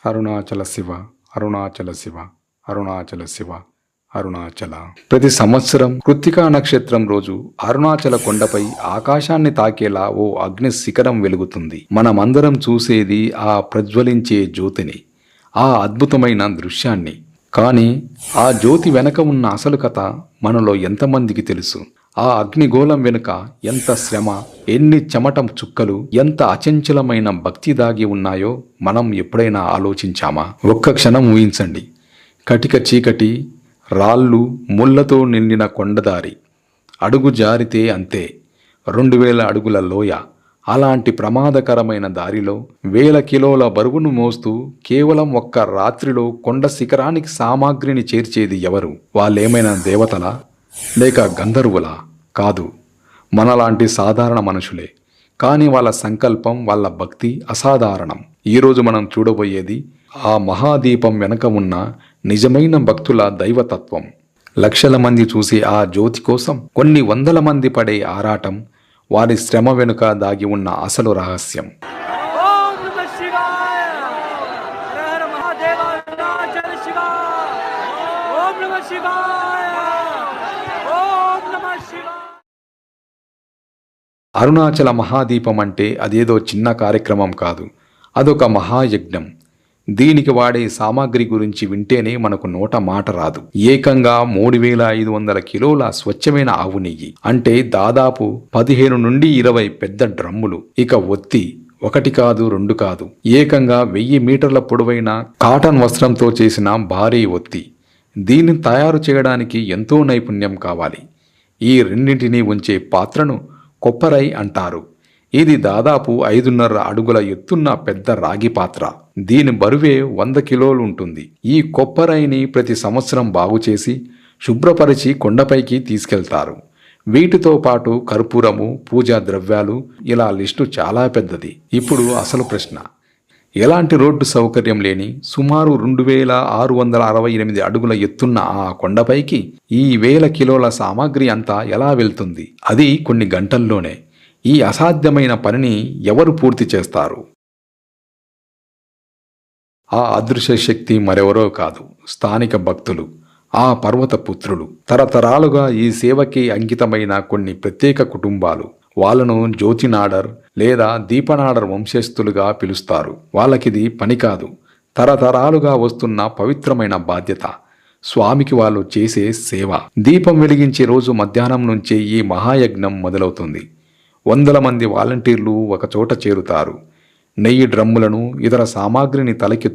అరుణాచల శివ, అరుణాచల శివ, అరుణాచల శివ, అరుణాచల. ప్రతి సంవత్సరం కృత్తికా నక్షత్రం రోజు అరుణాచల కొండపై ఆకాశాన్ని తాకేలా ఓ అగ్ని శిఖరం వెలుగుతుంది. మనమందరం చూసేది ఆ ప్రజ్వలించే జ్యోతిని, ఆ అద్భుతమైన దృశ్యాన్ని. కానీ ఆ జ్యోతి వెనక ఉన్న అసలు కథ మనలో ఎంతమందికి తెలుసు? ఆ అగ్నిగోళం వెనుక ఎంత శ్రమ, ఎన్ని చెమట చుక్కలు, ఎంత అచంచలమైన భక్తి దాగి ఉన్నాయో మనం ఎప్పుడైనా ఆలోచించామా? ఒక్క క్షణం ఊహించండి. కటిక చీకటి, రాళ్ళు, ముళ్లతో నిండిన కొండదారి, అడుగు జారితే అంతే 2000 అడుగుల లోయ. అలాంటి ప్రమాదకరమైన దారిలో 1000 కిలోల బరువును మోస్తూ కేవలం ఒక్క రాత్రిలో కొండ శిఖరానికి సామాగ్రిని చేర్చేది ఎవరు? వాళ్ళేమైనా దేవతలా, లేక గంధర్వులా? కాదు, మనలాంటి సాధారణ మనుషులే. కానీ వాళ్ళ సంకల్పం, వాళ్ళ భక్తి అసాధారణం. ఈరోజు మనం చూడబోయేది ఆ మహాదీపం వెనక ఉన్న నిజమైన భక్తుల దైవతత్వం. లక్షల మంది చూసే ఆ జ్యోతి కోసం కొన్ని వందల మంది పడే ఆరాటం, వారి శ్రమ వెనుక దాగి ఉన్న అసలు రహస్యం. అరుణాచల మహాదీపం అంటే అదేదో చిన్న కార్యక్రమం కాదు, అదొక మహాయజ్ఞం. దీనికి వాడే సామాగ్రి గురించి వింటేనే మనకు నోట మాట రాదు. ఏకంగా 3500 కిలోల స్వచ్ఛమైన ఆవు నెయ్యి, అంటే దాదాపు 15 నుండి 20 పెద్ద డ్రమ్ములు. ఇక ఒత్తి, ఒకటి కాదు, రెండు కాదు, ఏకంగా 1000 మీటర్ల పొడవైన కాటన్ వస్త్రంతో చేసిన భారీ ఒత్తి. దీన్ని తయారు చేయడానికి ఎంతో నైపుణ్యం కావాలి. ఈ రెండింటినీ ఉంచే పాత్రను కొప్పరై అంటారు. ఇది దాదాపు 5.5 అడుగుల ఎత్తున్న పెద్ద రాగి పాత్ర. దీని బరువే 100 కిలోలు ఉంటుంది. ఈ కొప్పరైని ప్రతి సంవత్సరం బాగుచేసి శుభ్రపరిచి కొండపైకి తీసుకెళ్తారు. వీటితో పాటు కర్పూరము, పూజా ద్రవ్యాలు, ఇలా లిస్టు చాలా పెద్దది. ఇప్పుడు అసలు ప్రశ్న, ఎలాంటి రోడ్డు సౌకర్యం లేని సుమారు 2668 అడుగుల ఎత్తున్న ఆ కొండపైకి ఈ 1000 కిలోల సామాగ్రి అంతా ఎలా వెళ్తుంది? అది కొన్ని గంటల్లోనే. ఈ అసాధ్యమైన పనిని ఎవరు పూర్తి చేస్తారు? ఆ అదృశ్య శక్తి మరెవరో కాదు, స్థానిక భక్తులు, ఆ పర్వత పుత్రులు. తరతరాలుగా ఈ సేవకి అంకితమైన కొన్ని ప్రత్యేక కుటుంబాలు. వాళ్ళను జ్యోతినాడర్ లేదా దీపనాడర్ వంశస్థులుగా పిలుస్తారు. వాళ్ళకిది పని కాదు, తరతరాలుగా వస్తున్న పవిత్రమైన బాధ్యత. స్వామికి వాళ్ళు చేసే సేవ. దీపం వెలిగించే రోజు మధ్యాహ్నం నుంచే ఈ మహాయజ్ఞం మొదలవుతుంది. 100 మంది వాలంటీర్లు ఒకచోట చేరుతారు. నెయ్యి డ్రమ్ములను, ఇతర సామాగ్రిని తలకి